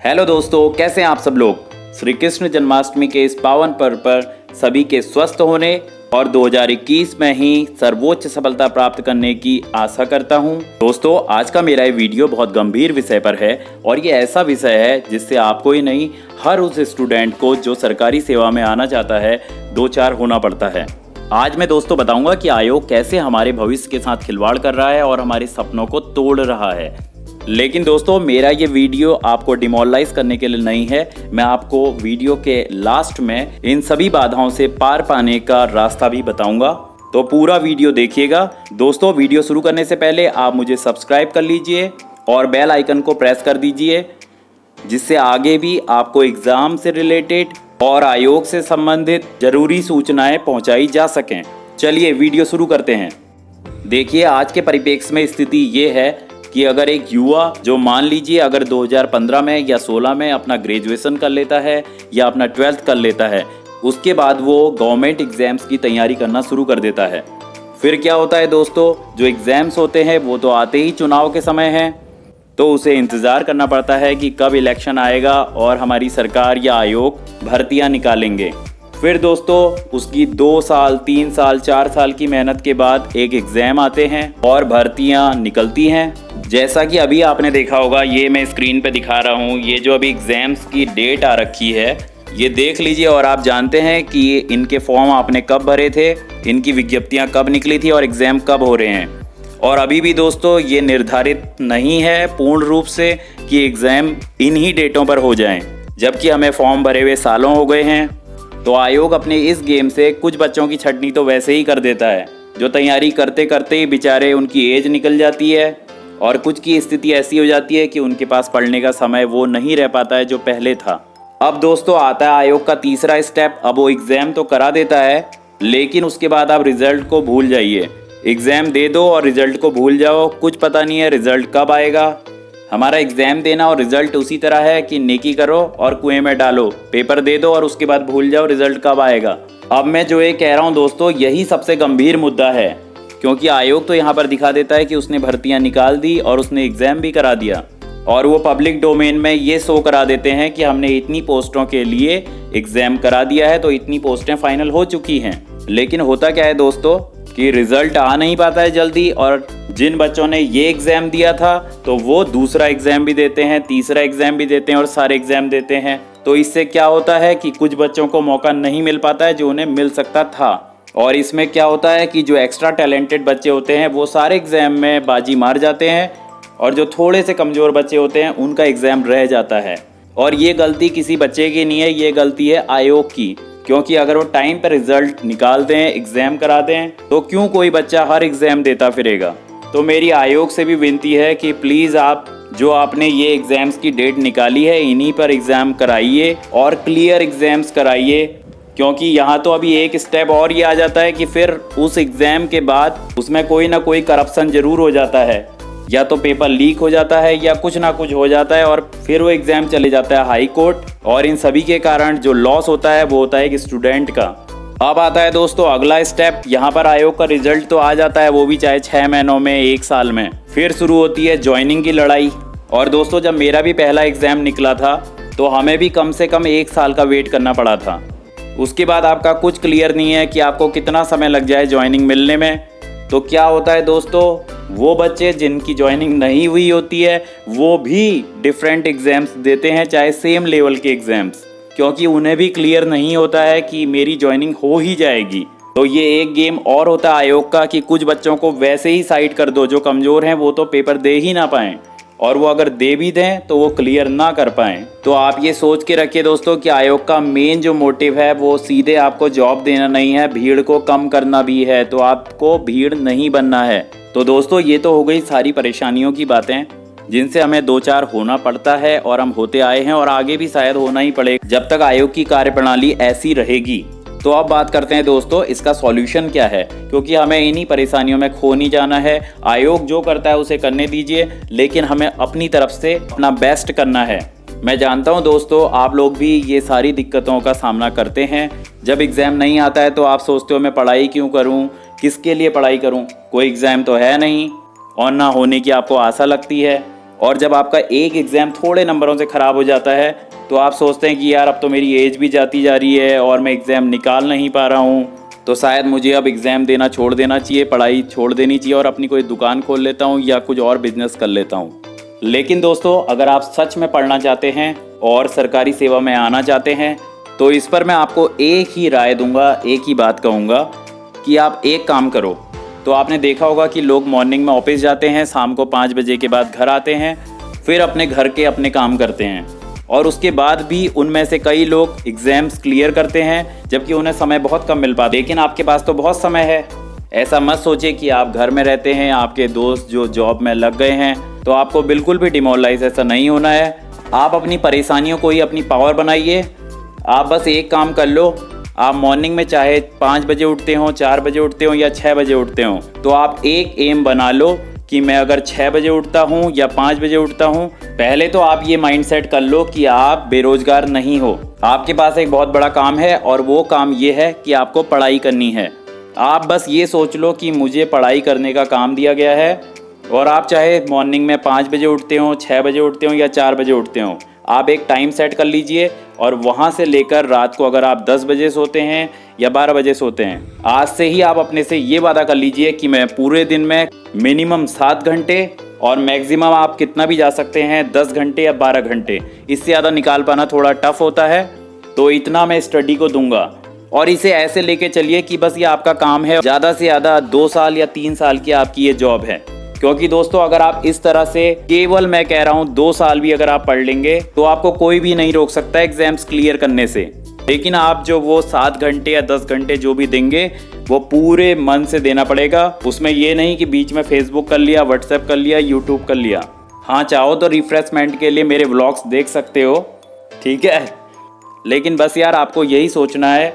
Hello दोस्तों, कैसे हैं आप सब लोग। श्री कृष्ण जन्माष्टमी के इस पावन पर्व पर सभी के स्वस्थ होने और 2021 में ही सर्वोच्च सफलता प्राप्त करने की आशा करता हूं। दोस्तों, आज का मेरा ये वीडियो बहुत गंभीर विषय पर है और ये ऐसा विषय है जिससे आपको ही नहीं, हर उस स्टूडेंट को जो सरकारी सेवा में आना चाहता है, दो चार होना पड़ता है। आज मैं दोस्तों बताऊंगा कि आयोग कैसे हमारे भविष्य के साथ खिलवाड़ कर रहा है और हमारे सपनों को तोड़ रहा है। लेकिन दोस्तों, मेरा ये वीडियो आपको डिमोरलाइज करने के लिए नहीं है। मैं आपको वीडियो के लास्ट में इन सभी बाधाओं से पार पाने का रास्ता भी बताऊंगा, तो पूरा वीडियो देखिएगा। दोस्तों, वीडियो शुरू करने से पहले आप मुझे सब्सक्राइब कर लीजिए और बेल आइकन को प्रेस कर दीजिए, जिससे आगे भी आपको एग्जाम से रिलेटेड और आयोग से संबंधित जरूरी सूचनाएं पहुंचाई जा सकें। चलिए वीडियो शुरू करते हैं। देखिए, आज के परिप्रेक्ष्य में स्थिति ये है कि अगर एक युवा जो मान लीजिए अगर 2015 में या 16 में अपना ग्रेजुएशन कर लेता है या अपना 12th कर लेता है, उसके बाद वो गवर्नमेंट एग्जाम्स की तैयारी करना शुरू कर देता है। फिर क्या होता है दोस्तों, जो एग्जाम्स होते हैं वो तो आते ही चुनाव के समय हैं, तो उसे इंतज़ार करना पड़ता है कि कब इलेक्शन आएगा और हमारी सरकार या आयोग भर्तियां निकालेंगे। फिर दोस्तों, उसकी 2 साल 3 साल 4 साल की मेहनत के बाद एक एग्ज़ाम आते हैं और भर्तियां निकलती हैं। जैसा कि अभी आपने देखा होगा, ये मैं स्क्रीन पे दिखा रहा हूँ, ये जो अभी एग्ज़ाम्स की डेट आ रखी है, ये देख लीजिए और आप जानते हैं कि इनके फॉर्म आपने कब भरे थे, इनकी विज्ञप्तियाँ कब निकली थी और एग्ज़ाम कब हो रहे हैं। और अभी भी दोस्तों ये निर्धारित नहीं है पूर्ण रूप से कि एग्ज़ाम इन्हीं डेटों पर हो जाएं, जबकि हमें फॉर्म भरे हुए सालों हो गए हैं। तो आयोग अपने इस गेम से कुछ बच्चों की छटनी तो वैसे ही कर देता है, जो तैयारी करते करते ही बेचारे उनकी एज निकल जाती है और कुछ की स्थिति ऐसी हो जाती है कि उनके पास पढ़ने का समय वो नहीं रह पाता है जो पहले था। अब दोस्तों आता है आयोग का तीसरा स्टेप। अब वो एग्ज़ाम तो करा देता है, लेकिन उसके बाद आप रिजल्ट को भूल जाइए। एग्ज़ाम दे दो और रिजल्ट को भूल जाओ, कुछ पता नहीं है रिजल्ट कब आएगा। हमारा एग्ज़ाम देना और रिजल्ट उसी तरह है कि नेकी करो और कुएं में डालो, पेपर दे दो और उसके बाद भूल जाओ रिजल्ट कब आएगा। अब मैं जो ये कह रहा हूँ दोस्तों, यही सबसे गंभीर मुद्दा है, क्योंकि आयोग तो यहाँ पर दिखा देता है कि उसने भर्तियाँ निकाल दी और उसने एग्ज़ाम भी करा दिया, और वो पब्लिक डोमेन में ये शो करा देते हैं कि हमने इतनी पोस्टों के लिए एग्ज़ाम करा दिया है, तो इतनी पोस्टें फाइनल हो चुकी हैं। लेकिन होता क्या है दोस्तों कि रिजल्ट आ नहीं पाता है जल्दी, और जिन बच्चों ने ये एग्ज़ाम दिया था तो वो दूसरा एग्ज़ाम भी देते हैं, तीसरा एग्ज़ाम भी देते हैं और सारे एग्ज़ाम देते हैं। तो इससे क्या होता है कि कुछ बच्चों को मौका नहीं मिल पाता है जो उन्हें मिल सकता था। और इसमें क्या होता है कि जो एक्स्ट्रा टैलेंटेड बच्चे होते हैं वो सारे एग्ज़ाम में बाजी मार जाते हैं, और जो थोड़े से कमज़ोर बच्चे होते हैं उनका एग्ज़ाम रह जाता है। और ये गलती किसी बच्चे की नहीं है, ये गलती है आयोग की, क्योंकि अगर वो टाइम पर रिजल्ट निकाल दें, एग्ज़ाम करा दें, तो क्यों कोई बच्चा हर एग्ज़ाम देता फिरेगा। तो मेरी आयोग से भी विनती है कि प्लीज़ आप जो आपने ये एग्ज़ाम्स की डेट निकाली है, इन्हीं पर एग्ज़ाम कराइए और क्लियर एग्ज़ाम्स कराइए, क्योंकि यहाँ तो अभी एक स्टेप और ये आ जाता है कि फिर उस एग्ज़ाम के बाद उसमें कोई ना कोई करप्शन ज़रूर हो जाता है, या तो पेपर लीक हो जाता है या कुछ ना कुछ हो जाता है, और फिर वो एग्ज़ाम चले जाता है हाई कोर्ट, और इन सभी के कारण जो लॉस होता है वो होता है कि स्टूडेंट का। अब आता है दोस्तों अगला स्टेप। यहाँ पर आयोग का रिजल्ट तो आ जाता है, वो भी चाहे 6 महीनों में, 1 साल में। फिर शुरू होती है ज्वाइनिंग की लड़ाई। और दोस्तों, जब मेरा भी पहला एग्ज़ाम निकला था तो हमें भी कम से कम 1 साल का वेट करना पड़ा था। उसके बाद आपका कुछ क्लियर नहीं है कि आपको कितना समय लग जाए ज्वाइनिंग मिलने में। तो क्या होता है दोस्तों, वो बच्चे जिनकी ज्वाइनिंग नहीं हुई होती है वो भी डिफरेंट एग्ज़ाम्स देते हैं, चाहे सेम लेवल के एग्ज़ाम्स, क्योंकि उन्हें भी क्लियर नहीं होता है कि मेरी ज्वाइनिंग हो ही जाएगी। तो ये एक गेम और होता है आयोग का कि कुछ बच्चों को वैसे ही साइड कर दो, जो कमज़ोर हैं वो तो पेपर दे ही ना पाएँ, और वो अगर दे भी दें तो वो क्लियर ना कर पाएँ। तो आप ये सोच के रखिए दोस्तों कि आयोग का मेन जो मोटिव है वो सीधे आपको जॉब देना नहीं है, भीड़ को कम करना भी है। तो आपको भीड़ नहीं बनना है। तो दोस्तों, ये तो हो गई सारी परेशानियों की बातें जिनसे हमें दो चार होना पड़ता है, और हम होते आए हैं और आगे भी शायद होना ही पड़ेगा जब तक आयोग की कार्यप्रणाली ऐसी रहेगी। तो अब बात करते हैं दोस्तों इसका सॉल्यूशन क्या है, क्योंकि हमें इन्हीं परेशानियों में खो नहीं जाना है। आयोग जो करता है उसे करने दीजिए, लेकिन हमें अपनी तरफ से अपना बेस्ट करना है। मैं जानता हूं दोस्तों, आप लोग भी ये सारी दिक्कतों का सामना करते हैं। जब एग्ज़ाम नहीं आता है तो आप सोचते हो मैं पढ़ाई क्यों करूं, किसके लिए पढ़ाई करूं, कोई एग्ज़ाम तो है नहीं, और ना होने की आपको आशा लगती है। और जब आपका एक एग्ज़ाम थोड़े नंबरों से ख़राब हो जाता है तो आप सोचते हैं कि यार अब तो मेरी एज भी जाती जा रही है और मैं एग्ज़ाम निकाल नहीं पा रहा हूँ, तो शायद मुझे अब एग्ज़ाम देना छोड़ देना चाहिए, पढ़ाई छोड़ देनी चाहिए और अपनी कोई दुकान खोल लेता हूँ या कुछ और बिजनेस कर लेता हूँ। लेकिन दोस्तों, अगर आप सच में पढ़ना चाहते हैं और सरकारी सेवा में आना चाहते हैं तो इस पर मैं आपको एक ही राय दूंगा, एक ही बात कहूँगा कि आप एक काम करो। तो आपने देखा होगा कि लोग मॉर्निंग में ऑफिस जाते हैं, शाम को 5 बजे के बाद घर आते हैं, फिर अपने घर के अपने काम करते हैं और उसके बाद भी उनमें से कई लोग एग्ज़ाम्स क्लियर करते हैं जबकि उन्हें समय बहुत कम मिल पाता। लेकिन आपके पास तो बहुत समय है। ऐसा मत सोचिए कि आप घर में रहते हैं, आपके दोस्त जो जॉब में लग गए हैं, तो आपको बिल्कुल भी डिमोरलाइज ऐसा नहीं होना है। आप अपनी परेशानियों को ही अपनी पावर बनाइए। आप बस एक काम कर लो, आप मॉर्निंग में चाहे 5 बजे उठते हो, 4 बजे उठते हो या 6 बजे उठते हो, तो आप एक एम बना लो कि मैं अगर 6 बजे उठता हूँ या 5 बजे उठता हूँ। पहले तो आप ये माइंडसेट कर लो कि आप बेरोजगार नहीं हो, आपके पास एक बहुत बड़ा काम है और वो काम ये है कि आपको पढ़ाई करनी है। आप बस ये सोच लो कि मुझे पढ़ाई करने का काम दिया गया है और आप चाहे मॉर्निंग में 5 बजे उठते हो, 6 बजे उठते हो या 4 बजे उठते हो, आप एक टाइम सेट कर लीजिए और वहाँ से लेकर रात को अगर आप 10 बजे सोते हैं या 12 बजे सोते हैं, आज से ही आप अपने से ये वादा कर लीजिए कि मैं पूरे दिन में मिनिमम 7 घंटे और मैक्सिमम आप कितना भी जा सकते हैं 10 घंटे या 12 घंटे, इससे ज़्यादा निकाल पाना थोड़ा टफ होता है, तो इतना मैं स्टडी को दूंगा। और इसे ऐसे लेके चलिए कि बस ये आपका काम है, ज़्यादा से ज़्यादा 2 साल या 3 साल की आपकी ये जॉब है। क्योंकि दोस्तों, अगर आप इस तरह से केवल मैं कह रहा हूँ 2 साल भी अगर आप पढ़ लेंगे तो आपको कोई भी नहीं रोक सकता एग्जाम्स क्लियर करने से। लेकिन आप जो वो 7 घंटे या 10 घंटे जो भी देंगे वो पूरे मन से देना पड़ेगा। उसमें ये नहीं कि बीच में फेसबुक कर लिया, व्हाट्सएप कर लिया, यूट्यूब कर लिया। हाँ, चाहो तो रिफ्रेशमेंट के लिए मेरे व्लॉग्स देख सकते हो, ठीक है, लेकिन बस यार आपको यही सोचना है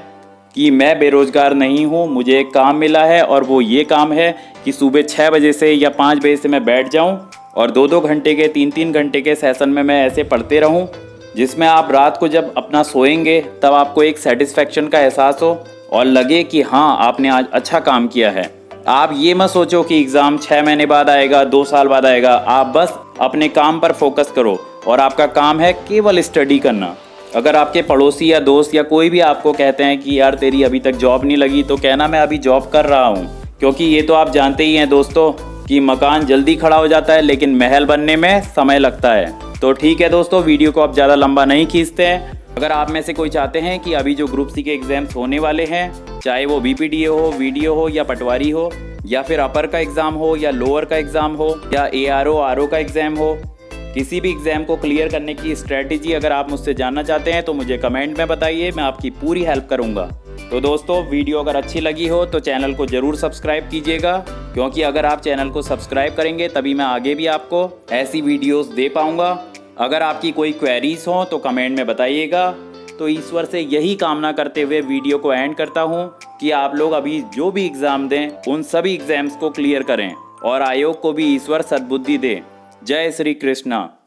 कि मैं बेरोजगार नहीं हूँ, मुझे एक काम मिला है और वो ये काम है कि सुबह 6 बजे से या 5 बजे से मैं बैठ जाऊँ और 2-2 घंटे के 3-3 घंटे के सेशन में मैं ऐसे पढ़ते रहूँ, जिसमें आप रात को जब अपना सोएंगे तब आपको एक सेटिस्फेक्शन का एहसास हो और लगे कि हाँ, आपने आज अच्छा काम किया है। आप ये मत सोचो कि एग्ज़ाम 6 महीने बाद आएगा, 2 साल बाद आएगा। आप बस अपने काम पर फोकस करो और आपका काम है केवल स्टडी करना। अगर आपके पड़ोसी या दोस्त या कोई भी आपको कहते हैं कि यार तेरी अभी तक जॉब नहीं लगी, तो कहना मैं अभी जॉब कर रहा हूँ, क्योंकि ये तो आप जानते ही हैं दोस्तों कि मकान जल्दी खड़ा हो जाता है लेकिन महल बनने में समय लगता है। तो ठीक है दोस्तों, वीडियो को आप ज़्यादा लंबा नहीं खींचते हैं। अगर आप में से कोई चाहते हैं कि अभी जो ग्रुप सी के एग्जाम्स होने वाले हैं, चाहे वो BPDA हो, वीडियो हो या पटवारी हो, या फिर अपर का एग्ज़ाम हो या लोअर का एग्ज़ाम हो या ARO RO का एग्ज़ाम हो, किसी भी एग्ज़ाम को क्लियर करने की स्ट्रेटेजी अगर आप मुझसे जानना चाहते हैं तो मुझे कमेंट में बताइए, मैं आपकी पूरी हेल्प करूंगा। तो दोस्तों, वीडियो अगर अच्छी लगी हो तो चैनल को ज़रूर सब्सक्राइब कीजिएगा, क्योंकि अगर आप चैनल को सब्सक्राइब करेंगे तभी मैं आगे भी आपको ऐसी वीडियोस दे पाऊंगा। अगर आपकी कोई क्वेरीज हो तो कमेंट में बताइएगा। तो ईश्वर से यही कामना करते हुए वीडियो को एंड करता हूँ कि आप लोग अभी जो भी एग्ज़ाम दें उन सभी एग्ज़ाम्स को क्लियर करें और आयोग को भी ईश्वर सद्बुद्धि दे। जय श्री कृष्णा।